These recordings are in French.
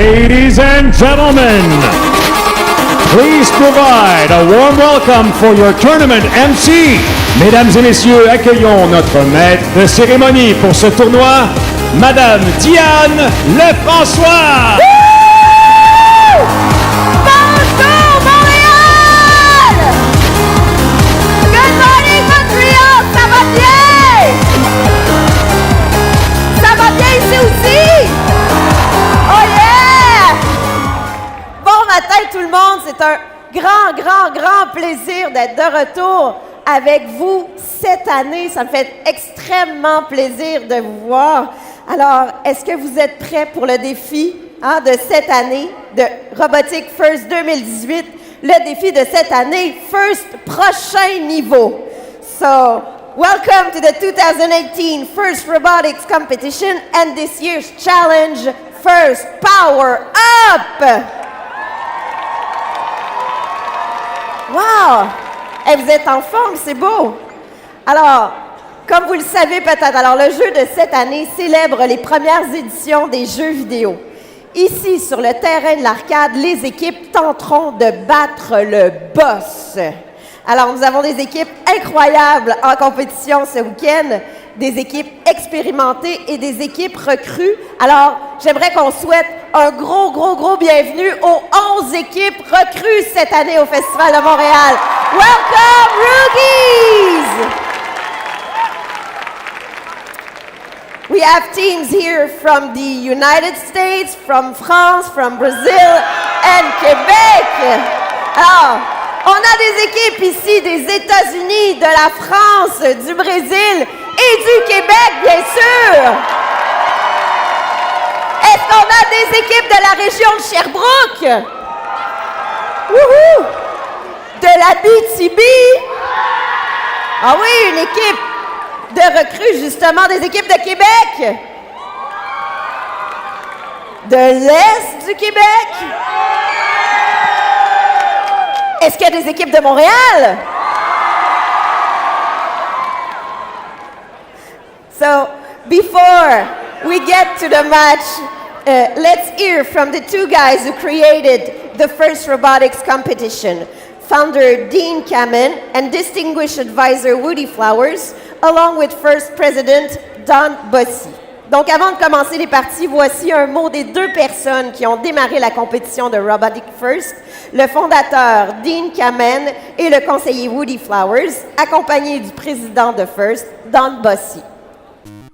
Ladies and gentlemen, please provide a warm welcome for your tournament MC. Mesdames et messieurs, accueillons notre maître de cérémonie pour ce tournoi, Madame Diane Lefrançois. Bonjour Montréal! Good morning Montréal! Ça va bien? Ça va bien ici aussi? Oh yeah! Bon matin tout le monde, c'est un grand plaisir d'être de retour avec vous cette année. Ça me fait extrêmement plaisir de vous voir. Alors, est-ce que vous êtes prêts pour le défi de cette année de Robotic First 2018? Le défi de cette année, First prochain niveau. So, welcome to the 2018 First Robotics Competition and this year's challenge, First Power Up! Wow! Et vous êtes en forme, c'est beau! Alors, comme vous le savez peut-être, alors le jeu de cette année célèbre les premières éditions des jeux vidéo. Ici, sur le terrain de l'arcade, les équipes tenteront de battre le boss. Alors, nous avons des équipes incroyables en compétition ce week-end, des équipes expérimentées et des équipes recrues. Alors, j'aimerais qu'on souhaite un gros bienvenue aux 11 équipes recrues cette année au Festival de Montréal. Welcome, Rookies! We have teams here from the United States, from France, from Brazil and Québec. Alors, on a des équipes ici des États-Unis, de la France, du Brésil et du Québec, bien sûr. Est-ce qu'on a des équipes de la région de Sherbrooke? Wouhou! De la BTB? Ah oui, une équipe de recrues, justement, des équipes de Québec. De l'Est du Québec. Est-ce qu'il y a des équipes de Montréal? So, before we get to the match, let's hear from the two guys who created the first robotics competition. Founder Dean Kamen and distinguished advisor Woody Flowers, along with first president Don Bossy. Donc, avant de commencer les parties, voici un mot des deux personnes qui ont démarré la compétition de Robotic First, le fondateur Dean Kamen et le conseiller Woody Flowers, accompagnés du président de First, Don Bossy.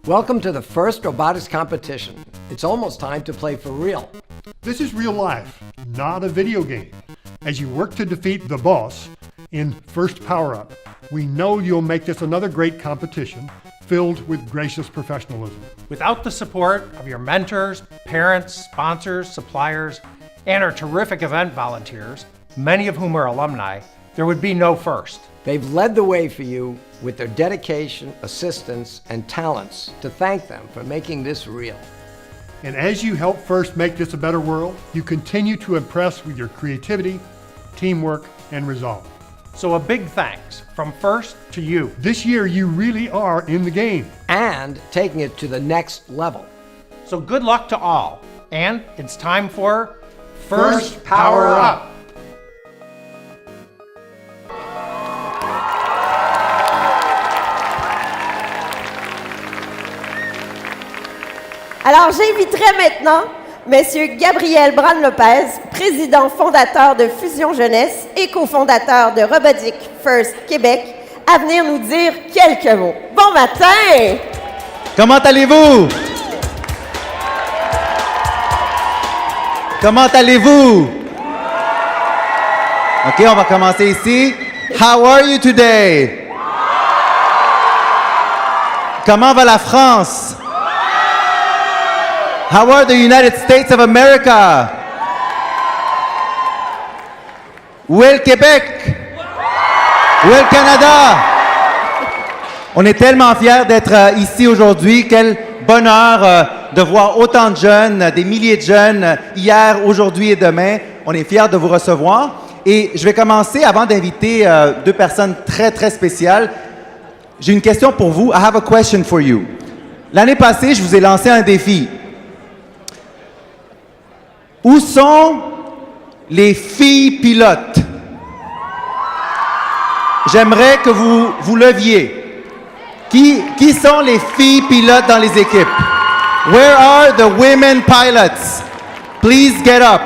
Welcome to the first robotics competition. It's almost time to play for real. This is real life, not a video game. As you work to defeat the boss in First Power Up, we know you'll make this another great competition filled with gracious professionalism. Without the support of your mentors, parents, sponsors, suppliers, and our terrific event volunteers, many of whom are alumni, there would be no First. They've led the way for you with their dedication, assistance, and talents. To thank them for making this real. And as you help First make this a better world, you continue to impress with your creativity, teamwork, and resolve. So a big thanks from First to you. This year, you really are in the game. And taking it to the next level. So good luck to all. And it's time for First Power Up. Alors, j'inviterai maintenant Monsieur Gabriel Brand-Lopez, président fondateur de Fusion Jeunesse et cofondateur de Robotic First Québec, à venir nous dire quelques mots. Bon matin! Comment allez-vous? Comment allez-vous? OK, on va commencer ici. How are you today? Comment va la France? How are the United States of America? Où est le Québec? Où est le Canada? On est tellement fiers d'être ici aujourd'hui. Quel bonheur de voir autant de jeunes, des milliers de jeunes, hier, aujourd'hui et demain. On est fiers de vous recevoir. Et je vais commencer, avant d'inviter deux personnes très, très spéciales. J'ai une question pour vous. I have a question for you. L'année passée, je vous ai lancé un défi. Où sont les filles pilotes? J'aimerais que vous leviez. Qui sont les filles pilotes dans les équipes? Where are the women pilots? Please get up.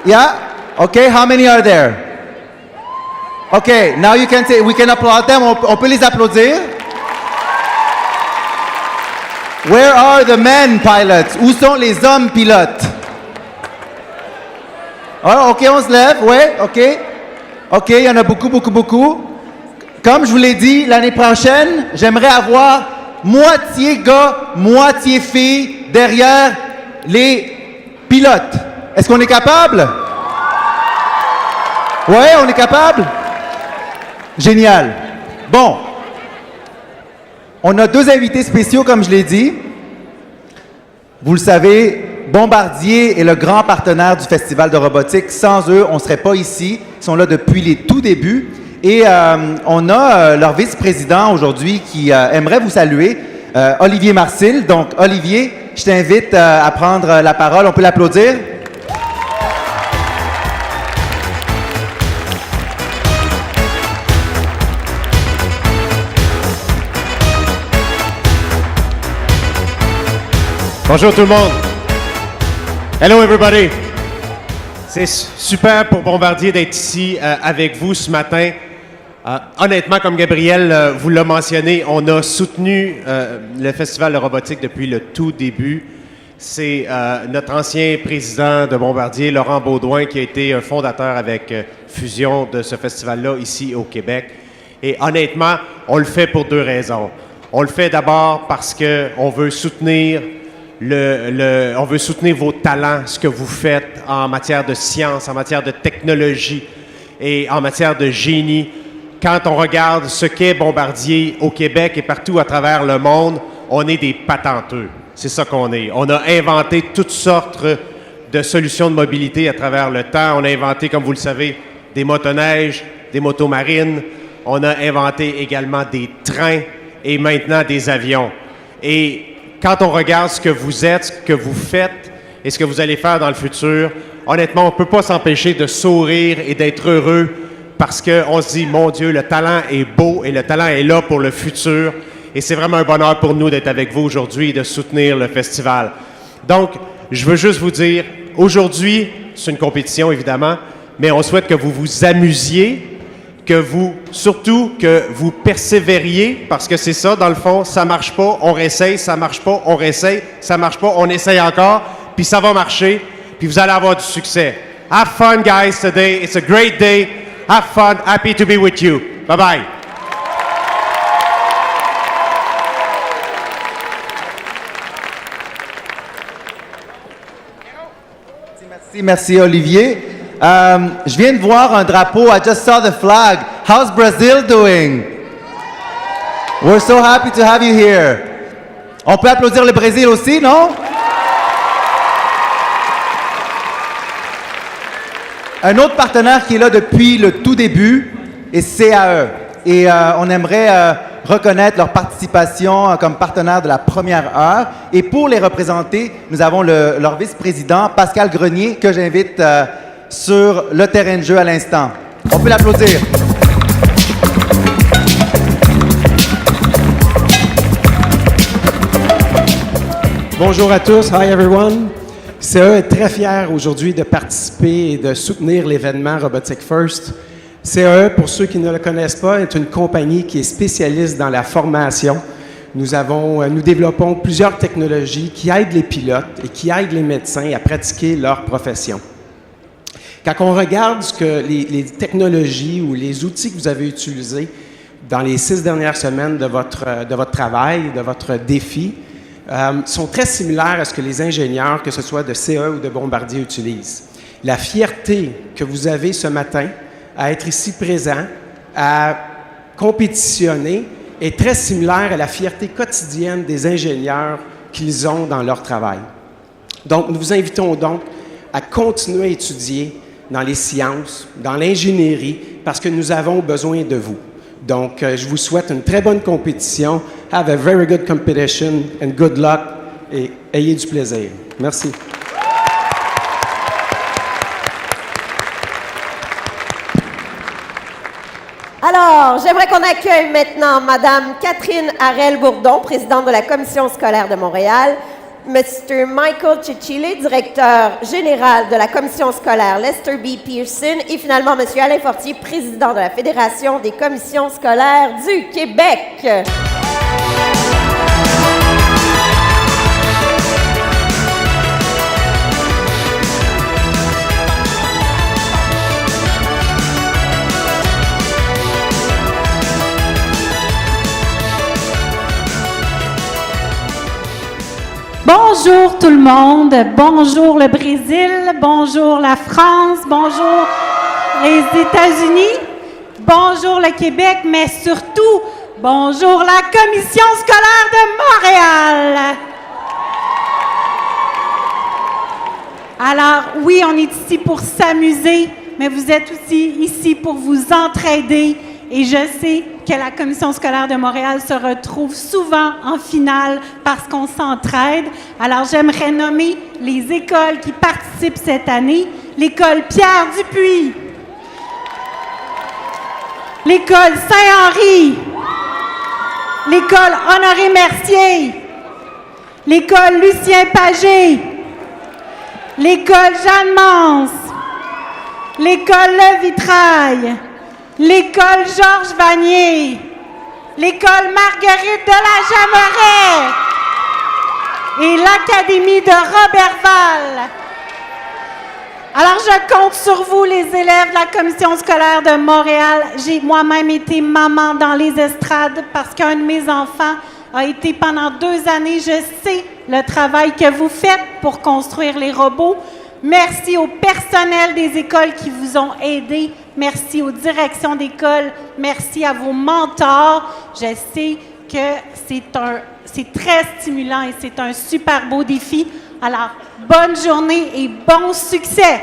Yeah? Okay, how many are there? Okay, now you can say, we can applaud them. On peut les applaudir. Where are the men pilots? Où sont les hommes pilotes? Ah, OK, on se lève, ouais, OK. OK, il y en a beaucoup. Comme je vous l'ai dit, l'année prochaine, j'aimerais avoir moitié gars, moitié filles derrière les pilotes. Est-ce qu'on est capable? Ouais, on est capable? Génial. Bon. On a 2 invités spéciaux, comme je l'ai dit. Vous le savez, Bombardier est le grand partenaire du Festival de robotique. Sans eux, on ne serait pas ici. Ils sont là depuis les tout débuts. Et on a leur vice-président aujourd'hui qui aimerait vous saluer, Olivier Marcil. Donc, Olivier, je t'invite à prendre la parole. On peut l'applaudir? Bonjour tout le monde. Hello everybody. C'est super pour Bombardier d'être ici avec vous ce matin. Honnêtement, comme Gabriel vous l'a mentionné, on a soutenu le Festival de robotique depuis le tout début. C'est notre ancien président de Bombardier, Laurent Baudouin, qui a été un fondateur avec Fusion de ce festival-là ici au Québec. Et honnêtement, on le fait pour 2 raisons. On le fait d'abord parce qu'on veut soutenir on veut soutenir vos talents, ce que vous faites en matière de science, en matière de technologie et en matière de génie. Quand on regarde ce qu'est Bombardier au Québec et partout à travers le monde, on est des patenteux. C'est ça qu'on est. On a inventé toutes sortes de solutions de mobilité à travers le temps. On a inventé, comme vous le savez, des motoneiges, des motos marines. On a inventé également des trains et maintenant des avions. Et quand on regarde ce que vous êtes, ce que vous faites et ce que vous allez faire dans le futur, honnêtement, on ne peut pas s'empêcher de sourire et d'être heureux parce qu'on se dit, mon Dieu, le talent est beau et le talent est là pour le futur. Et c'est vraiment un bonheur pour nous d'être avec vous aujourd'hui et de soutenir le festival. Donc, je veux juste vous dire, aujourd'hui, c'est une compétition évidemment, mais on souhaite que vous vous amusiez, surtout que vous persévériez, parce que c'est ça, dans le fond, ça marche pas, on réessaye, ça marche pas, on réessaye, ça marche pas, on essaye encore, puis ça va marcher, puis vous allez avoir du succès. Have fun, guys, today. It's a great day. Have fun. Happy to be with you. Bye-bye. Merci, Olivier. Je viens de voir un drapeau. I just saw the flag. How's Brazil doing? We're so happy to have you here. On peut applaudir le Brésil aussi, non? Un autre partenaire qui est là depuis le tout début est CAE. Et on aimerait reconnaître leur participation comme partenaire de la première heure. Et pour les représenter, nous avons leur vice-président, Pascal Grenier, que j'invite sur le terrain de jeu à l'instant. On peut l'applaudir. Bonjour à tous. Hi everyone. CAE est très fier aujourd'hui de participer et de soutenir l'événement Robotic First. CAE, pour ceux qui ne le connaissent pas, est une compagnie qui est spécialiste dans la formation. Nous développons plusieurs technologies qui aident les pilotes et qui aident les médecins à pratiquer leur profession. Quand on regarde les technologies ou les outils que vous avez utilisés dans les 6 dernières semaines de votre travail, de votre défi, sont très similaires à ce que les ingénieurs, que ce soit de CAE ou de Bombardier, utilisent. La fierté que vous avez ce matin à être ici présent, à compétitionner, est très similaire à la fierté quotidienne des ingénieurs qu'ils ont dans leur travail. Donc, nous vous invitons donc à continuer à étudier dans les sciences, dans l'ingénierie, parce que nous avons besoin de vous. Donc, je vous souhaite une très bonne compétition. Have a very good competition and good luck et ayez du plaisir. Merci. Alors, j'aimerais qu'on accueille maintenant Madame Catherine Harel-Bourdon, présidente de la Commission scolaire de Montréal, Mr. Michael Cicilli, directeur général de la Commission scolaire Lester B. Pearson, et finalement Monsieur Alain Fortier, président de la Fédération des commissions scolaires du Québec. Bonjour tout le monde, bonjour le Brésil, bonjour la France, bonjour les États-Unis, bonjour le Québec, mais surtout, bonjour la Commission scolaire de Montréal. Alors oui, on est ici pour s'amuser, mais vous êtes aussi ici pour vous entraider. Et je sais que la Commission scolaire de Montréal se retrouve souvent en finale parce qu'on s'entraide. Alors, j'aimerais nommer les écoles qui participent cette année. L'école Pierre Dupuis, l'école Saint-Henri, l'école Honoré Mercier, l'école Lucien Pagé, l'école Jeanne Mance, l'école Le Vitrail, l'école Georges Vanier, l'école Marguerite de la Jameret et l'Académie de Robertval. Alors, je compte sur vous, les élèves de la Commission scolaire de Montréal. J'ai moi-même été maman dans les estrades parce qu'un de mes enfants a été pendant 2 années. Je sais le travail que vous faites pour construire les robots. Merci au personnel des écoles qui vous ont aidés. Merci aux directions d'école. Merci à vos mentors. Je sais que c'est très stimulant et c'est un super beau défi. Alors, bonne journée et bon succès!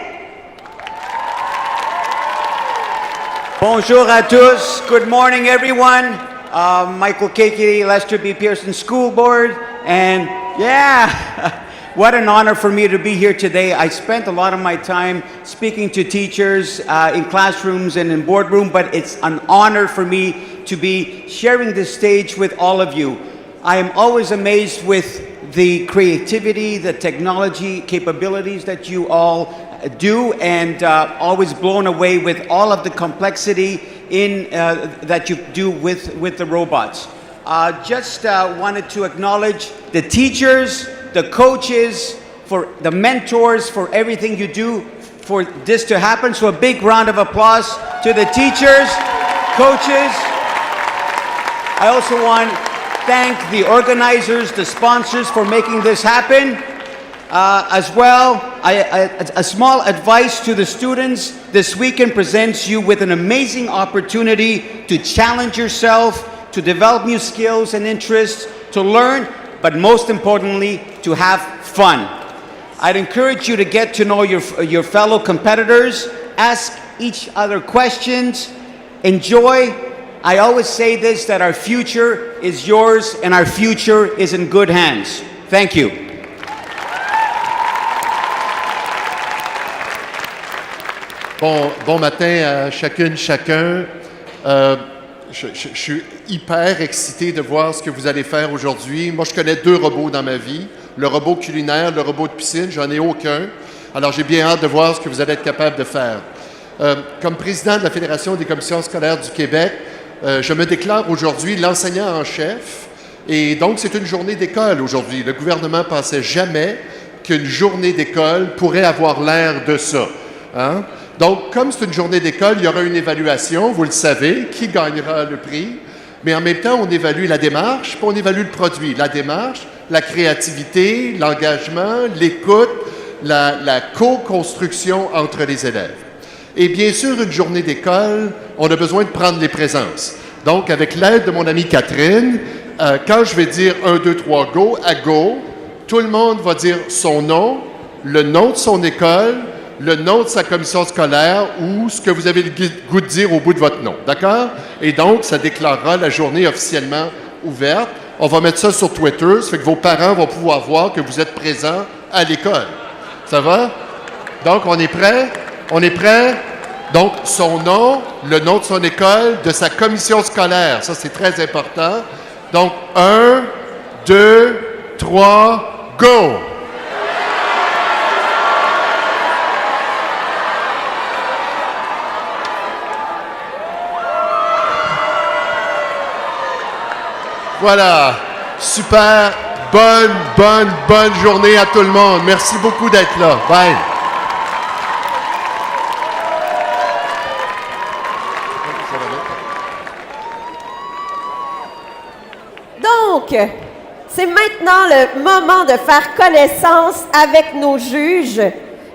Bonjour à tous. Good morning, everyone. Michael Kekili, Lester B. Pearson School Board. And yeah, what an honor for me to be here today. I spent a lot of my time speaking to teachers in classrooms and in boardroom, but it's an honor for me to be sharing this stage with all of you. I am always amazed with the creativity, the technology capabilities that you all do, and always blown away with all of the complexity that you do with the robots. Just wanted to acknowledge the teachers, the coaches, for the mentors, for everything you do for this to happen. So a big round of applause to the teachers, coaches. I also want to thank the organizers, the sponsors for making this happen. As well, a small advice to the students. This weekend presents you with an amazing opportunity to challenge yourself, to develop new skills and interests, to learn, but most importantly, to have fun. I'd encourage you to get to know your fellow competitors, ask each other questions, enjoy. I always say this, that our future is yours and our future is in good hands. Thank you. Bon matin à chacune, chacun. Je suis hyper excité de voir ce que vous allez faire aujourd'hui. Moi, je connais 2 robots dans ma vie, le robot culinaire, le robot de piscine, j'en ai aucun. Alors, j'ai bien hâte de voir ce que vous allez être capable de faire. Comme président de la Fédération des commissions scolaires du Québec, je me déclare aujourd'hui l'enseignant en chef. Et donc, c'est une journée d'école aujourd'hui. Le gouvernement ne pensait jamais qu'une journée d'école pourrait avoir l'air de ça. Hein? Donc, comme c'est une journée d'école, il y aura une évaluation, vous le savez, qui gagnera le prix. Mais en même temps, on évalue la démarche, puis on évalue le produit. La démarche, la créativité, l'engagement, l'écoute, la co-construction entre les élèves. Et bien sûr, une journée d'école, on a besoin de prendre les présences. Donc, avec l'aide de mon amie Catherine, quand je vais dire 1, 2, 3, go, à go, tout le monde va dire son nom, le nom de son école, le nom de sa commission scolaire ou ce que vous avez le goût de dire au bout de votre nom. D'accord? Et donc, ça déclarera la journée officiellement ouverte. On va mettre ça sur Twitter, ça fait que vos parents vont pouvoir voir que vous êtes présents à l'école. Ça va? Donc, on est prêts? On est prêts? Donc, son nom, le nom de son école, de sa commission scolaire. Ça, c'est très important. Donc, 1, 2, 3, go! Voilà. Super. Bonne journée à tout le monde. Merci beaucoup d'être là. Bye. Donc, c'est maintenant le moment de faire connaissance avec nos juges.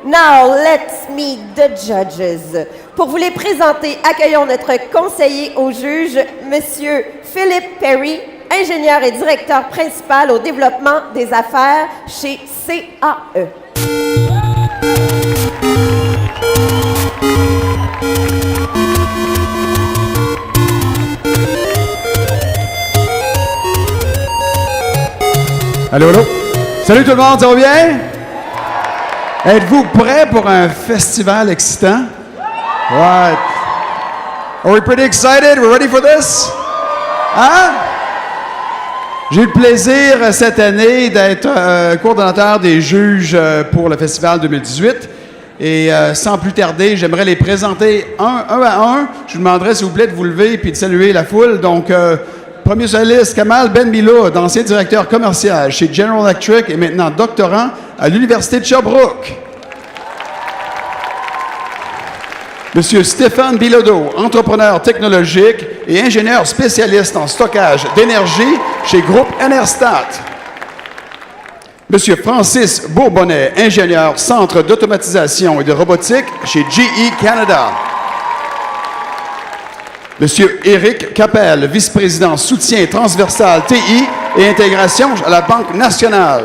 Now, let's meet the judges. Pour vous les présenter, accueillons notre conseiller aux juges, Monsieur Philip Perry, ingénieur et directeur principal au développement des affaires chez CAE. Allô, allô? Salut tout le monde, ça va bien? Êtes-vous prêts pour un festival excitant? What? Are we pretty excited? We're ready for this? Hein? J'ai eu le plaisir cette année d'être coordonnateur des juges pour le festival 2018. Et sans plus tarder, j'aimerais les présenter un à un. Je vous demanderai s'il vous plaît de vous lever et de saluer la foule. Donc, premier sur la liste, Kamal Ben Mila, ancien directeur commercial chez General Electric et maintenant doctorant à l'Université de Sherbrooke. Monsieur Stéphane Bilodeau, entrepreneur technologique et ingénieur spécialiste en stockage d'énergie chez Groupe Enerstat. Monsieur Francis Bourbonnais, ingénieur centre d'automatisation et de robotique chez GE Canada. Monsieur Éric Capel, vice-président soutien transversal TI et intégration à la Banque nationale.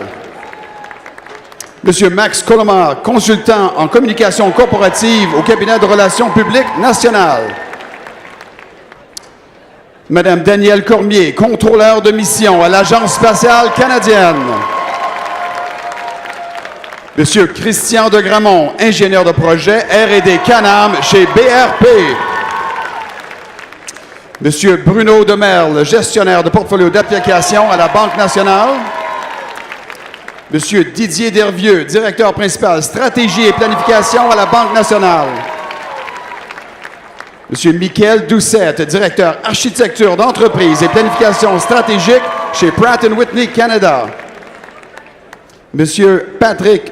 Monsieur Max Colomar, consultant en communication corporative au cabinet de relations publiques nationales. Madame Danielle Cormier, contrôleur de mission à l'Agence spatiale canadienne. Monsieur Christian de Gramont, ingénieur de projet R&D Canam chez BRP. Monsieur Bruno Demerle, gestionnaire de portfolio d'applications à la Banque nationale. Monsieur Didier Dervieux, directeur principal stratégie et planification à la Banque nationale. Monsieur Michael Doucette, directeur architecture d'entreprise et planification stratégique chez Pratt & Whitney Canada. Monsieur Patrick,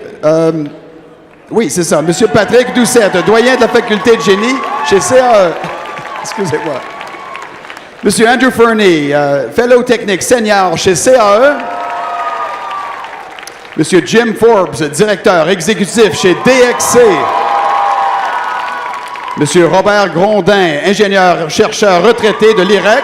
Monsieur Patrick Doucette, doyen de la faculté de génie chez CAE. Excusez-moi. Monsieur Andrew Fernie, fellow technique senior chez CAE. Monsieur Jim Forbes, directeur exécutif chez DXC. Monsieur Robert Grondin, ingénieur-chercheur retraité de l'IREC.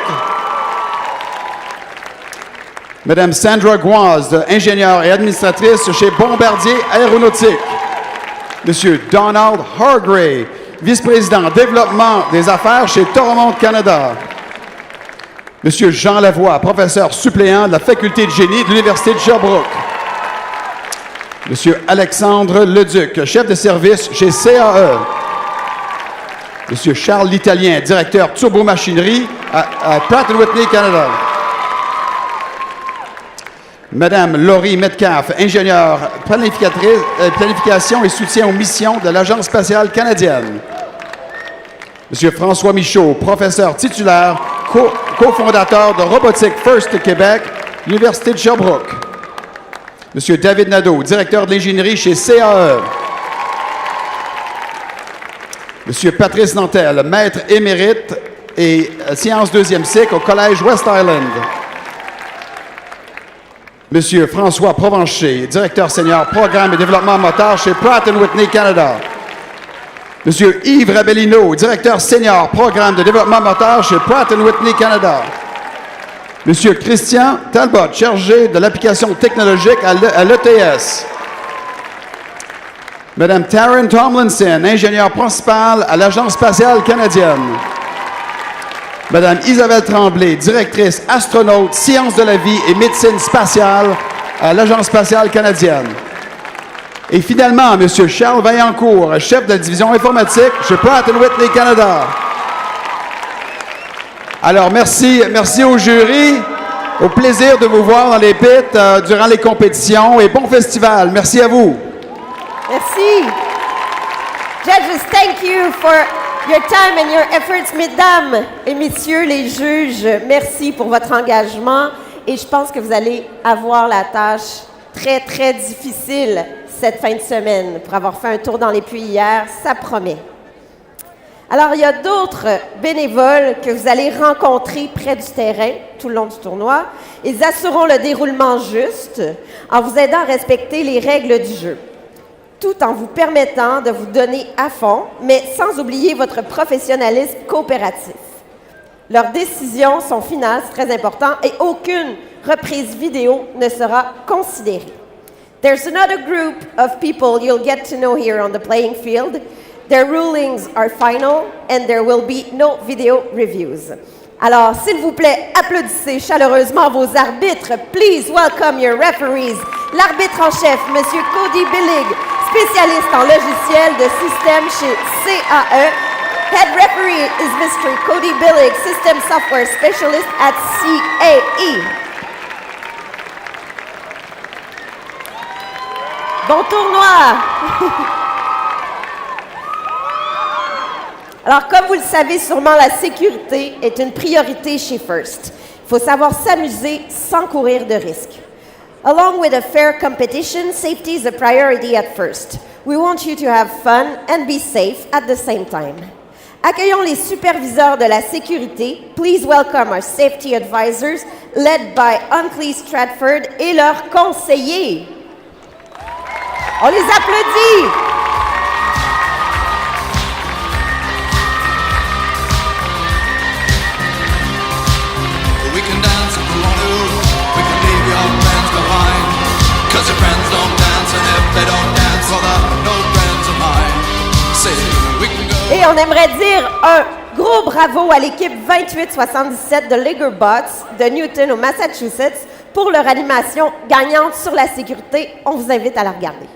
Madame Sandra Guaz, ingénieure et administratrice chez Bombardier Aéronautique. Monsieur Donald Hargray, vice-président développement des affaires chez Toromont Canada. Monsieur Jean Lavoie, professeur suppléant de la faculté de génie de l'Université de Sherbrooke. Monsieur Alexandre Leduc, chef de service chez CAE. Monsieur Charles L'Italien, directeur turbomachinerie à Pratt & Whitney Canada. Madame Laurie Metcalf, ingénieure planification et soutien aux missions de l'Agence spatiale canadienne. Monsieur François Michaud, professeur titulaire, cofondateur de Robotique First Québec, Université de Sherbrooke. Monsieur David Nadeau, directeur de l'ingénierie chez CAE. Monsieur Patrice Nantel, maître émérite et sciences deuxième cycle au Collège West Island. Monsieur François Provencher, directeur senior programme et développement moteur chez Pratt & Whitney Canada. Monsieur Yves Rabellino, directeur senior programme de développement moteur chez Pratt & Whitney Canada. Monsieur Christian Talbot, chargé de l'application technologique à l'ETS. Madame Taryn Tomlinson, ingénieure principale à l'Agence spatiale canadienne. Madame Isabelle Tremblay, directrice astronaute, sciences de la vie et médecine spatiale à l'Agence spatiale canadienne. Et finalement, M. Charles Vaillancourt, chef de la division informatique chez Pratt & Whitney Canada. Alors, merci au jury. Au plaisir de vous voir dans les pits durant les compétitions et bon festival. Merci à vous. Merci. Judges, thank you for your time and your efforts. Mesdames et messieurs les juges, merci pour votre engagement et je pense que vous allez avoir la tâche très, très difficile cette fin de semaine. Pour avoir fait un tour dans les puits hier, ça promet. Alors, il y a d'autres bénévoles que vous allez rencontrer près du terrain tout le long du tournoi. Ils assureront le déroulement juste en vous aidant à respecter les règles du jeu, tout en vous permettant de vous donner à fond, mais sans oublier votre professionnalisme coopératif. Leurs décisions sont finales, c'est très important, et aucune reprise vidéo ne sera considérée. There's another group of people you'll get to know here on the playing field. Their rulings are final and there will be no video reviews. Alors, s'il vous plaît, applaudissez chaleureusement vos arbitres. Please welcome your referees. L'arbitre en chef, M. Cody Billig, spécialiste en logiciel de système chez CAE. Head referee is Mr. Cody Billig, System Software Specialist at CAE. Bon tournoi! Alors, comme vous le savez sûrement, la sécurité est une priorité chez First. Il faut savoir s'amuser sans courir de risques. Along with a fair competition, safety is a priority at First. We want you to have fun and be safe at the same time. Accueillons les superviseurs de la sécurité. Please welcome our safety advisors, led by Huntley Stratford et leurs conseillers. On les applaudit! Et on aimerait dire un gros bravo à l'équipe 2877 de Liger Bots de Newton au Massachusetts pour leur animation gagnante sur la sécurité. On vous invite à la regarder.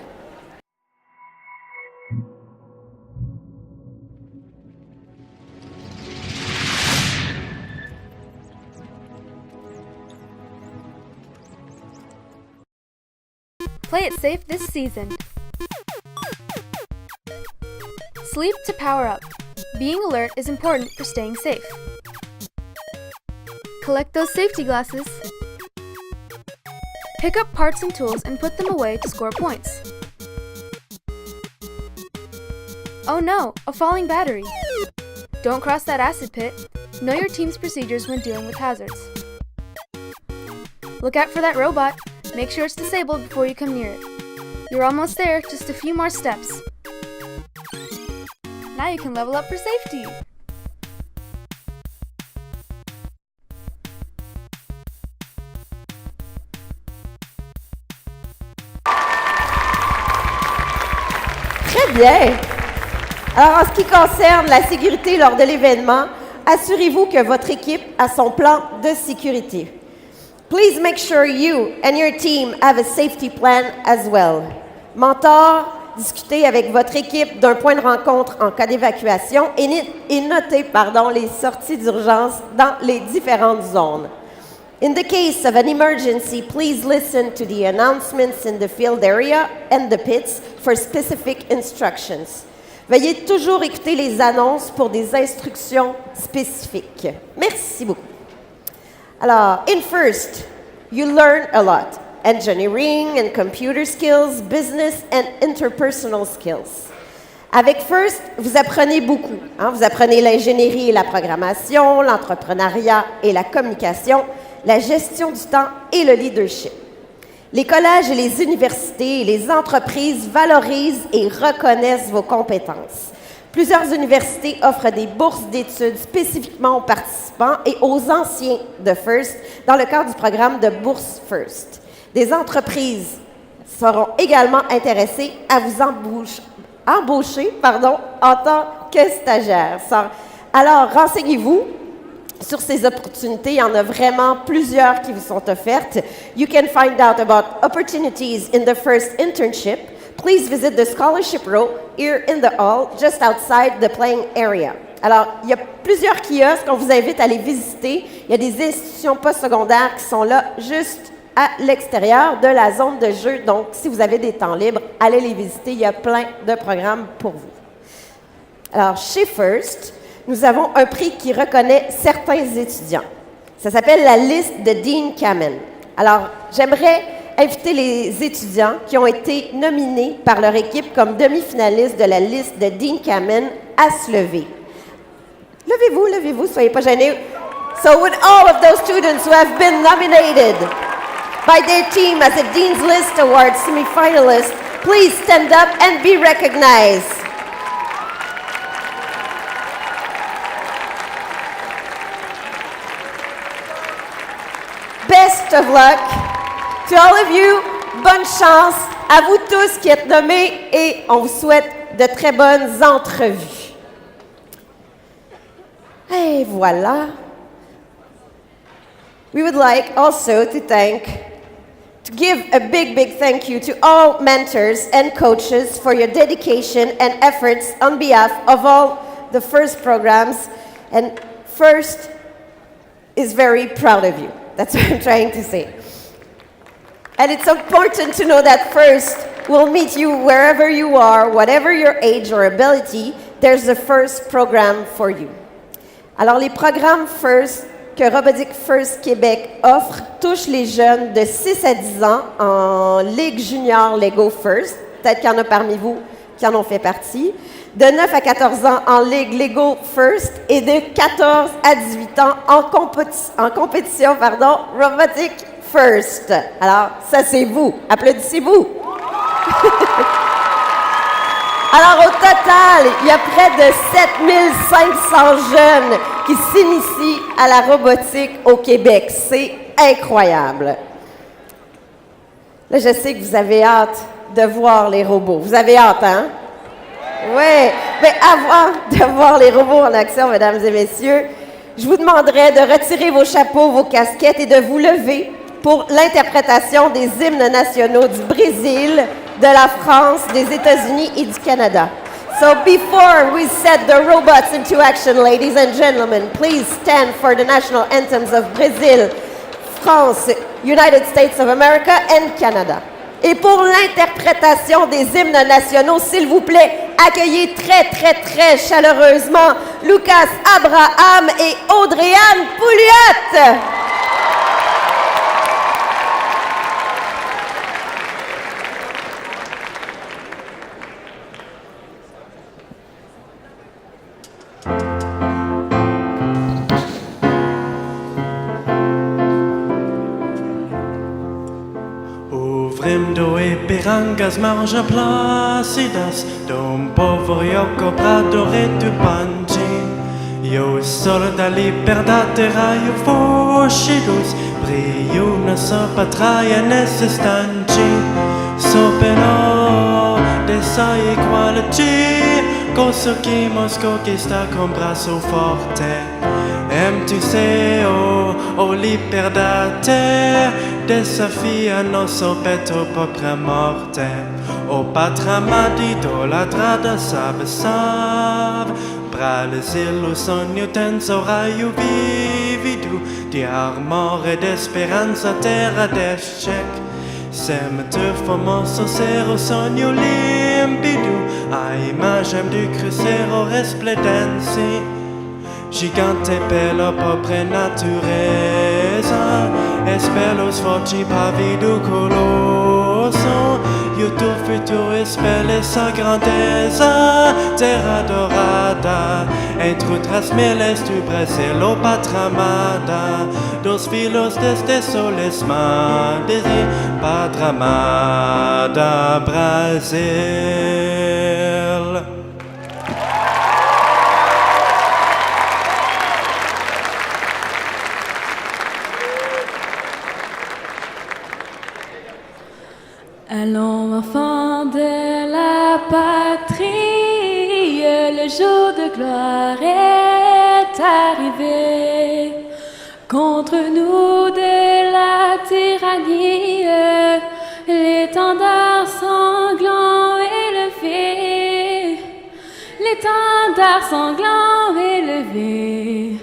Play it safe this season. Sleep to power up. Being alert is important for staying safe. Collect those safety glasses. Pick up parts and tools and put them away to score points. Oh no, a falling battery. Don't cross that acid pit. Know your team's procedures when dealing with hazards. Look out for that robot. Make sure it's disabled before you come near it. You're almost there, just a few more steps. Now you can level up for safety. Très bien. Alors, en ce qui concerne la sécurité lors de l'événement, assurez-vous que votre équipe a son plan de sécurité. Please make sure you and your team have a safety plan as well. Mentor, discutez avec votre équipe d'un point de rencontre en cas d'évacuation et notez les sorties d'urgence dans les différentes zones. In the case of an emergency, please listen to the announcements in the field area and the pits for specific instructions. Veuillez toujours écouter les annonces pour des instructions spécifiques. Merci beaucoup. Alors, in First, you learn a lot. Engineering and computer skills, business and interpersonal skills. Avec First, vous apprenez beaucoup. Vous apprenez l'ingénierie et la programmation, l'entrepreneuriat et la communication, la gestion du temps et le leadership. Les collèges et les universités et les entreprises valorisent et reconnaissent vos compétences. Plusieurs universités offrent des bourses d'études spécifiquement aux participants et aux anciens de First dans le cadre du programme de Bourse First. Des entreprises seront également intéressées à vous embaucher en tant que stagiaire. Alors, renseignez-vous sur ces opportunités. Il y en a vraiment plusieurs qui vous sont offertes. You can find out about opportunities in the First internship. please visit the scholarship row here in the hall, just outside the playing area. Alors, il y a plusieurs kiosques qu'on vous invite à aller visiter. Il y a des institutions postsecondaires qui sont là juste à l'extérieur de la zone de jeu. Donc, si vous avez des temps libres, allez les visiter. Il y a plein de programmes pour vous. Alors, chez First, nous avons un prix qui reconnaît certains étudiants. Ça s'appelle la liste de Dean Kamen. Alors, j'aimerais inviter les étudiants qui ont été nominés par leur équipe comme demi-finalistes de la liste de Dean Kamen à se lever. Levez-vous, soyez pas gênés. So would all of those students who have been nominated by their team as a Dean's List Award semi-finalist, please stand up and be recognized. Best of luck to all of you. Bonne chance à vous tous qui êtes nommés et on vous souhaite de très bonnes entrevues. Et voilà. We would like also to give a big thank you to all mentors and coaches for your dedication and efforts on behalf of all the FIRST programs. And FIRST is very proud of you. That's what I'm trying to say. And it's important to know that FIRST will meet you wherever you are, whatever your age or ability, there's a FIRST program for you. Alors, les programmes FIRST que Robotique FIRST Québec offre touchent les jeunes de 6 à 10 ans en Ligue junior Lego FIRST. Peut-être qu'il y en a parmi vous qui en ont fait partie. De 9 à 14 ans en Ligue Lego FIRST et de 14 à 18 ans en compétition Robotique FIRST. Alors, ça c'est vous. Applaudissez-vous. Alors, au total, il y a près de 7500 jeunes qui s'initient à la robotique au Québec. C'est incroyable. Là, je sais que vous avez hâte de voir les robots. Vous avez hâte, hein? Oui. Mais avant de voir les robots en action, mesdames et messieurs, je vous demanderai de retirer vos chapeaux, vos casquettes et de vous lever pour l'interprétation des hymnes nationaux du Brésil, de la France, des États-Unis et du Canada. So before we set the robots into action, ladies and gentlemen, please stand for the national anthems of Brazil, France, United States of America and Canada. Et pour l'interprétation des hymnes nationaux, s'il vous plaît, accueillez très chaleureusement Lucas Abraham et Audrey-Anne Pouliot. Rimdo e pirangas mangia placidas Dom povorio coprado tu panci Io solo da liberdade raio foscidos Brilho na sua traia nesse instante So però dessa equality Conseguimos conquistar com braço forte tu sei, oh liberdade Desafia nosso peito própria morte O pátria amada idolatrada sabe Brasil o sonho tem seu raio vívido De amor e de esperança terra deste Sempre famoso ser o sonho límpido A imagem do cruzeiro resplandece Gigante pela própria natureza Espelos forte pavido colosso E o teu futuro espelha essa grandeza Terra dourada Entre outras miles do Brasil O pátria amada Dos filhos deste soles mandes Pátria amada Brasil Allons enfants de la patrie, le jour de gloire est arrivé. Contre nous de la tyrannie, l'étendard sanglant standard sanglant élevé.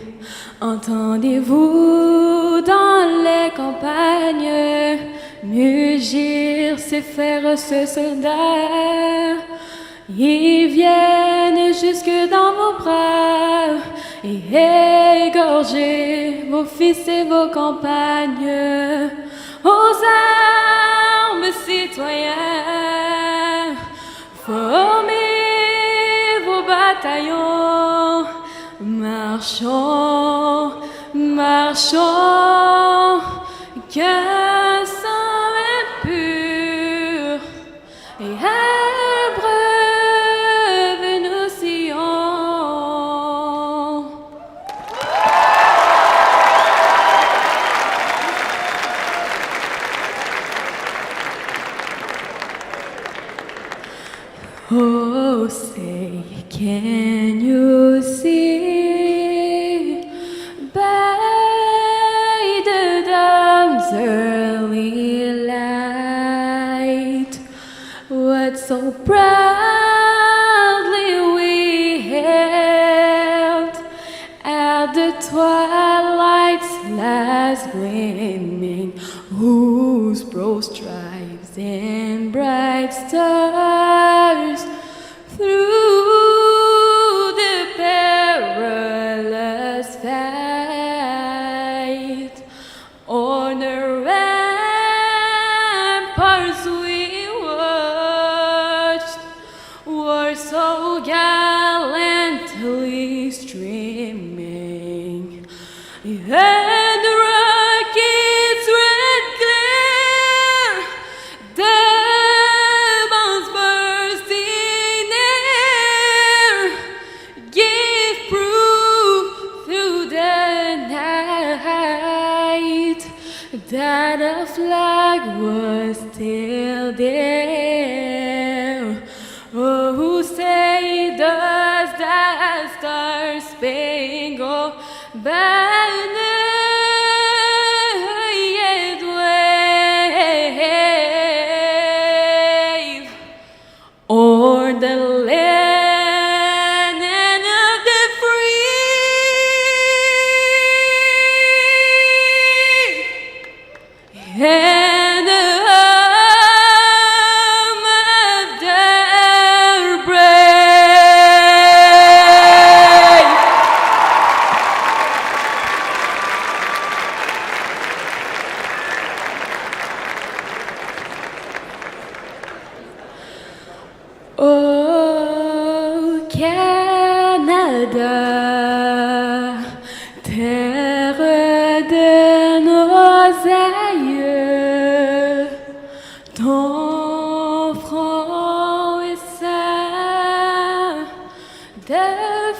Entendez-vous dans les campagnes mugir ces féroces soldats? Ils viennent jusque dans vos bras et égorger vos fils et vos campagnes. Aux armes, citoyens, formez vos bataillons. Marchons, marchons, qu'un sang impur et abreuve nos sillons. Oh, say, can you see by the dawn's early light what so proudly we held at the twilight's last gleaming, whose broad stripes and bright stars through the perilous fight on the ramparts we watched were so gallantly streaming, and the rocket's red glare, the bombs bursting air, gave proof through the night that a flag was still there. Oh, who say does that star-spangled banner yet wave o'er the land of the free and the home of the brave. Oh, Canada, terre de nos aïeux, ton front est saint de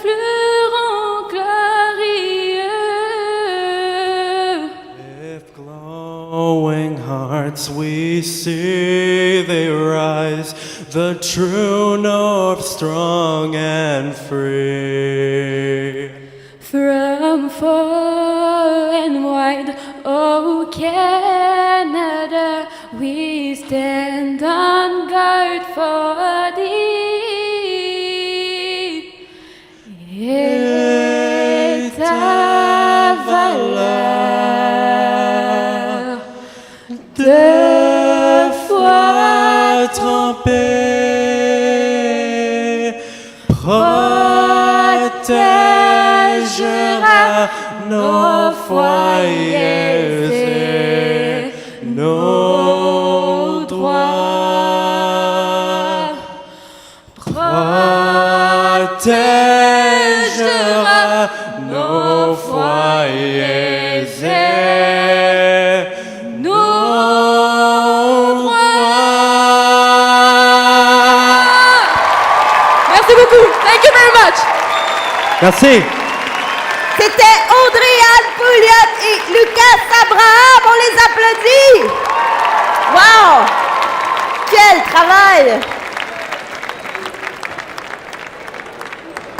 fleurons glorieux. With glowing hearts we see they rise, the true north strong and free. From far and wide, oh Canada, we stand on guard for thee. Et ta valeur, deux fois trempée, protégera nos foyers et nos droits, protégera nos foyers et nos droits. Merci beaucoup. Thank you very much. Merci. C'était Audrey-Anne Pouliot et Lucas Abraham. On les applaudit. Wow! Quel travail!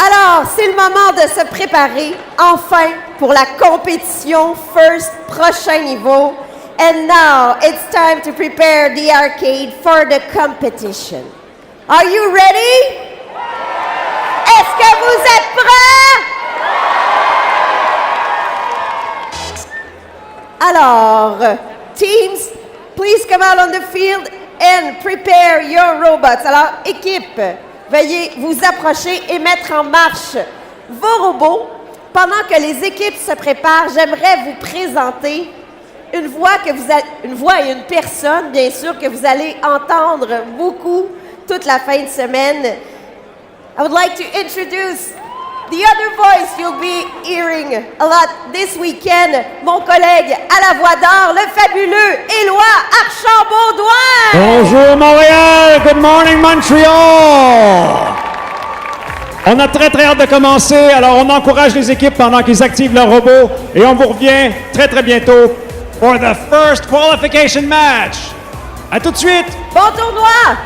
Alors, c'est le moment de se préparer, enfin, pour la compétition First prochain niveau. And now, it's time to prepare the arcade for the competition. Are you ready? Est-ce Est-ce que vous êtes prêts? Alors, teams, please come out on the field and prepare your robots. Alors, équipe, veuillez vous approcher et mettre en marche vos robots. Pendant que les équipes se préparent, j'aimerais vous présenter une voix et une personne, bien sûr, que vous allez entendre beaucoup toute la fin de semaine. I would like to introduce the other voice you'll be hearing a lot this weekend. Mon collègue à la voix d'or, le fabuleux Éloi Archambault-Douin. Bonjour Montréal, good morning Montreal. On a très hâte de commencer, alors on encourage les équipes pendant qu'ils activent leurs robots et on vous revient très bientôt for the first qualification match. À tout de suite. Bon tournoi.